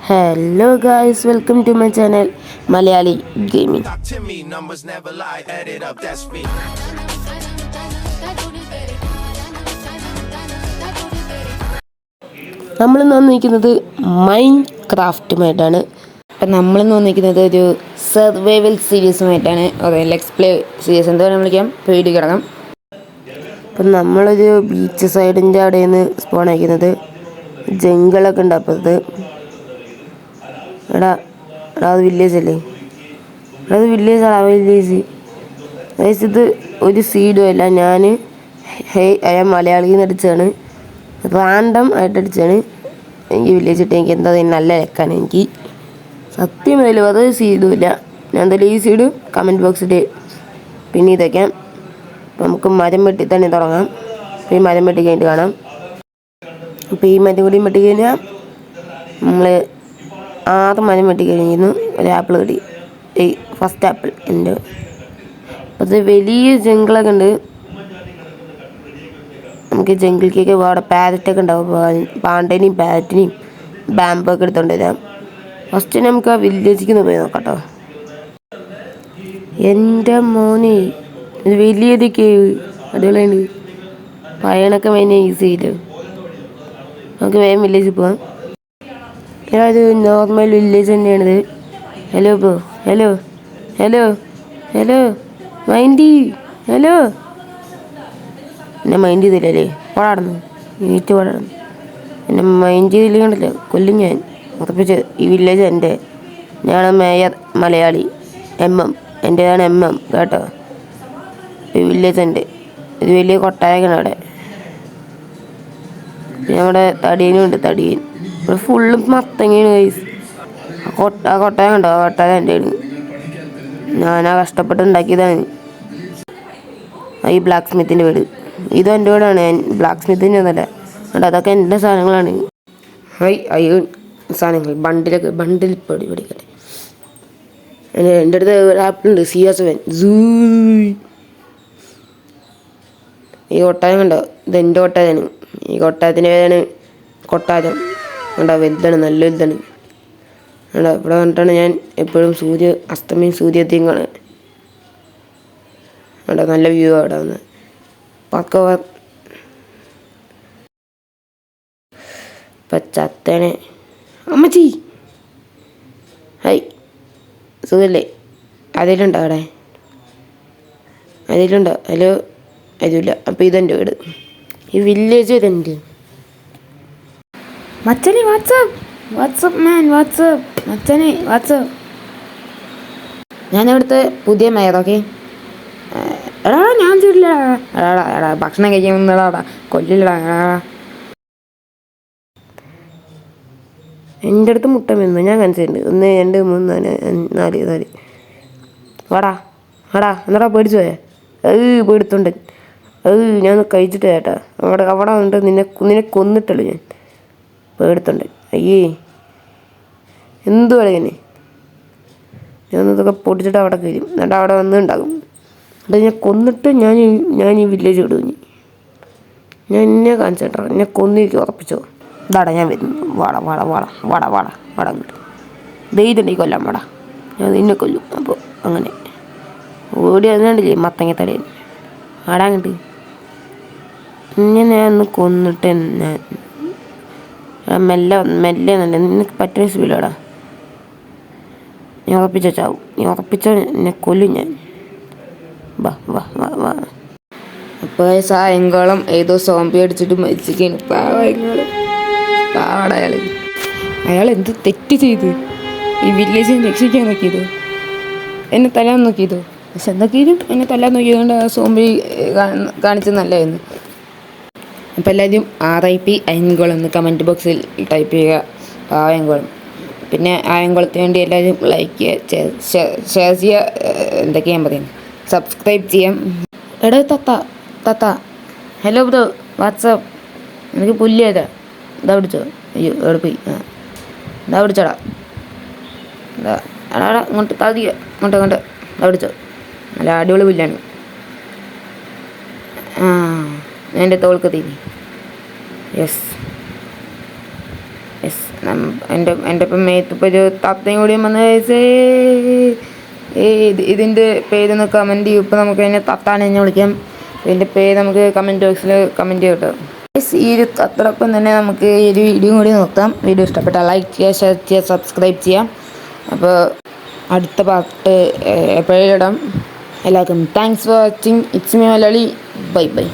Hello guys, welcome to my channel Malayali gaming. നമ്മളിന്ന് വന്നിരിക്കുന്നത് മൈൻഡ് ക്രാഫ്റ്റുമായിട്ടാണ്. അപ്പം നമ്മളിന്ന് വന്നിരിക്കുന്നത് ഒരു സർവൈവൽ സീരീസുമായിട്ടാണ്. ലെറ്റ്സ് പ്ലേ സീരീസ് എന്താ പറയുക വിളിക്കാം, പേടി കിടക്കാം. അപ്പം നമ്മളൊരു ബീച്ച് സൈഡിൻ്റെ അവിടെ നിന്ന് സ്പോൺ അയക്കുന്നത് ജംഗിളൊക്കെ ഉണ്ട്. അപ്പുറത്ത് എടാ അത് വില്ലേജ് അല്ലേ? അത് വില്ലേജാണ്. വില്ലേജ് ഗൈസ്, ഇത് ഒരു സീഡും അല്ല. ഞാൻ മലയാളിയിൽ നിന്ന് അടിച്ചതാണ്, റാൻഡം ആയിട്ട് അടിച്ചാണ്. എനിക്ക് വില്ലേജ് ഇട്ട് എനിക്ക് എന്താ നല്ല ലെക്കാണ്. എനിക്ക് സത്യം അതിലും അത് സീഡും ഇല്ല. ഞാൻ എന്തായാലും ഈ സീഡ് കമൻറ്റ് ബോക്സിൽ പിന്നെ ഇതൊക്കെയാണ്. അപ്പം നമുക്ക് മരം വെട്ടി തന്നെ തുടങ്ങാം. അപ്പോൾ ഈ മരം വെട്ടി കഴിഞ്ഞിട്ട് കാണാം. അപ്പോൾ ഈ മരം കൂടി വെട്ടി കഴിഞ്ഞാൽ നമ്മൾ 6 മരം വെട്ടി കഴിഞ്ഞിരുന്നു. ഒരു ആപ്പിൾ കിട്ടി, ഈ ഫസ്റ്റ് ആപ്പിൾ എൻ്റെ. അത് വലിയ ജംഗിളൊക്കെ ഉണ്ട്. നമുക്ക് ജംഗിളിലേക്ക് അവിടെ പാരറ്റൊക്കെ ഉണ്ടാവും. പാണ്ടേനെയും പാരറ്റിനെയും ബാമ്പൊക്കെ എടുത്തോണ്ട് വരാം. ഫസ്റ്റ് നമുക്ക് ആ വില്ലേജിലേക്ക് പോയി നോക്കാം കേട്ടോ. എൻ്റെ മോനെ, ഇത് വലിയൊരു കേവ് അടിപൊളിയുണ്ട്. പയണൊക്കെ വേഗം യൂസ് ചെയ്യില്ല. നമുക്ക് വേഗം വില്ലേജിൽ പോവാം. ഒരു നോർമൽ വില്ലേജ് തന്നെയാണിത്. Hello bro, hello hello hello mind, hello. എന്നെ മൈൻഡ് ചെയ്തില്ലല്ലേ? പാടാടുന്നു നീറ്റ് പാടാടുന്നു. എന്നെ മൈൻഡ് ചെയ്തില്ല കണ്ടില്ല, കൊല്ലും ഞാൻ ഉറപ്പിച്ച്. ഈ വില്ലേജ് എൻ്റെ, ഞാൻ മേയർ മലയാളി എൻ്റെതാണ് കേട്ടോ. ഈ വില്ലേജ് എൻ്റെ. ഇത് വലിയ കൊട്ടാരമാണ് അവിടെ. നമ്മുടെ തടിയനും ഉണ്ട്, തടിയൻ. ഇവിടെ ഫുള്ള് മത്തങ്ങയാണ് ഗൈസ്. ആ കൊട്ടാരം കണ്ടോ? ആ കൊട്ടാരം എൻ്റെ ആണ്. ഞാനാ കഷ്ടപ്പെട്ട് ഉണ്ടാക്കിയതാണ്. ഈ ബ്ലാക്ക് സ്മിത്തിൻ്റെ വീട്. ഇതും എൻ്റെ വീടാണ്. ഞാൻ ബ്ലാക്ക് സ്മിത്തിൻ്റെ ഒന്നല്ല കേട്ടോ. അതൊക്കെ എൻ്റെ സാധനങ്ങളാണ്. അയ്യോ സാധനങ്ങൾ ബണ്ടിൽ പഠിക്കട്ടെ. എൻ്റെ അടുത്ത് ഒരു ആപ്പിളുണ്ട്, CS7 സൂ. ഈ കൊട്ടാരം കണ്ടോ? ഇത് എൻ്റെ കൊട്ടാരമാണ്. ഈ കൊട്ടാരത്തിൻ്റെ പേരാണ് കൊട്ടാരം. കണ്ടോ? വലുതാണ്, നല്ല വലുതാണ്. കണ്ടോ? ഇവിടെ കണ്ടിട്ടാണ് ഞാൻ എപ്പോഴും അസ്തമയം സൂര്യോദയം കാണാൻ. കണ്ടോ? നല്ല വ്യൂ അവിടെ വന്ന് ചത്തേനെ അമ്മച്ചി. സുഖല്ലേ? അതിലുണ്ടോ അവിടെ? അതിലുണ്ടോ? ഹലോ, അതില്ല. അപ്പോൾ ഇതെൻ്റെ വീട്. ഈ വില്ലേജ് ഇതെൻ്റെ. മച്ചനെ വാട്സപ്പ് മാൻ, മച്ചനെ വാട്സപ്പ്. ഞാനിവിടുത്തെ പുതിയ മേയറൊക്കെ. എടാ ഞാൻ ചൂടില്ല. എടാ ഭക്ഷണം കഴിക്കാൻ വന്നടാ, കൊല്ലില്ലടാ. എൻ്റെ അടുത്ത് മുട്ട വന്നു, ഞാൻ കാണിച്ചിട്ടുണ്ട്. 1 2 3 4 വാടാ എന്നാടാ പേടിച്ചു പോയേ? പേടിത്തുണ്ട്. ഞാൻ കഴിച്ചിട്ട് ചേട്ടാ. അവിടെ വന്നിട്ട് നിന്നെ കൊന്നിട്ടുള്ളൂ ഞാൻ. പേടിത്തുണ്ട്. അയ്യേ എന്തു കളിങ്ങനെ. ഞാനിതൊക്കെ പൊട്ടിച്ചിട്ട് അവിടെ കയറും, എന്നിട്ട് അവിടെ വന്നുണ്ടാകും. അത് ഞാൻ കൊന്നിട്ട് ഞാൻ ഈ വില്ലേജ് വിടും. ഞാൻ എന്നെ കാണിച്ചേട്ടാ, എന്നെ കൊന്നിരിക്കും ഉറപ്പിച്ചോ. ഇതാടാ ഞാൻ വരുന്നു. വാടാ അങ്ങോട്ട്. ധൈര്യമുണ്ടെങ്കിൽ കൊല്ലാൻ വാടാ, ഞാൻ നിന്നെ കൊല്ലും. അപ്പോൾ അങ്ങനെ ഓടി വന്നിട്ടില്ലേ മത്തങ്ങ തടയിൽ. വാടാ അങ്ങോട്ട്. ഇങ്ങനെ ഒന്ന് കൊന്നിട്ട് മെല്ലെ നല്ല നിനക്ക് പറ്റുന്ന സ്പീഡാടാ. നീ ഉറപ്പിച്ച ചാവും. നീ ഉറപ്പിച്ച എന്നെ കൊല്ലും ഞാൻ. വാ. അപ്പോൾ സായങ്കാലം ഏതോ സോംബി അടിച്ചിട്ട് മരിച്ചിരിക്കുകയാണ്. പാവട അയാൾ എന്ത് തെറ്റ് ചെയ്ത് ഈ വില്ലേജിനെ രക്ഷിക്കാൻ നോക്കിയത്? എന്നെ തല്ലാൻ നോക്കിയതോ? പക്ഷെ എന്തൊക്കെയും എന്നെ തല്ലാൻ നോക്കിയതുകൊണ്ട് ആ സോംബി കാണിച്ചത് നല്ലതായിരുന്നു. അപ്പോൾ എല്ലാവരും RIP അയൻകുളം എന്ന് കമൻറ്റ് ബോക്സിൽ ടൈപ്പ് ചെയ്യുക. ആയംകുളം. പിന്നെ ആയംകുളത്തിന് വേണ്ടി എല്ലാവരും ലൈക്ക് ചെയ്യുക, ഷെയർ ചെയ്യുക, എന്തൊക്കെയാണ് പറയുന്നത്, സബ്സ്ക്രൈബ് ചെയ്യാം. എടാ തത്ത ഹലോ ബ്രോ, വാട്സപ്പ്. എനിക്ക് പുല്ലിയതാ. ഇതാ പിടിച്ചോ. അയ്യോ എവിടെ പോയി? ഇതാ പിടിച്ചോടാ. എടാ ഇങ്ങോട്ട് താതിക, ഇങ്ങോട്ട് ഇതാ പിടിച്ചോ. നല്ല അടിപൊളി പുല്ലാണ്. എൻ്റെ തോൾക്ക് തീരി. യെസ് എൻ്റെ ഇപ്പം മേത്തിപ്പോൾ ഒരു തത്തയും കൂടിയും വന്ന് ഇതിൻ്റെ പേരൊന്ന് കമൻറ്റ് ചെയ്യും. ഇപ്പോൾ നമുക്ക് അതിനെ തത്താനെ തന്നെ വിളിക്കാം. ഇതിൻ്റെ പേര് നമുക്ക് കമൻറ്റ് ബോക്സിൽ കമൻറ്റ് ചെയ്യട്ടോ. ഈ ഒരു അത്രയൊപ്പം തന്നെ നമുക്ക് ഈ ഒരു വീഡിയോ കൂടി നോക്കാം. വീഡിയോ ഇഷ്ടപ്പെട്ടാൽ ലൈക്ക് ചെയ്യുക, ഷെയർ ചെയ്യുക, സബ്സ്ക്രൈബ് ചെയ്യാം. അപ്പോൾ അടുത്ത പാട്ട് എപ്പോഴും ഇടാം. എല്ലാവർക്കും thanks for watching. It's me Malayali. Bye bye.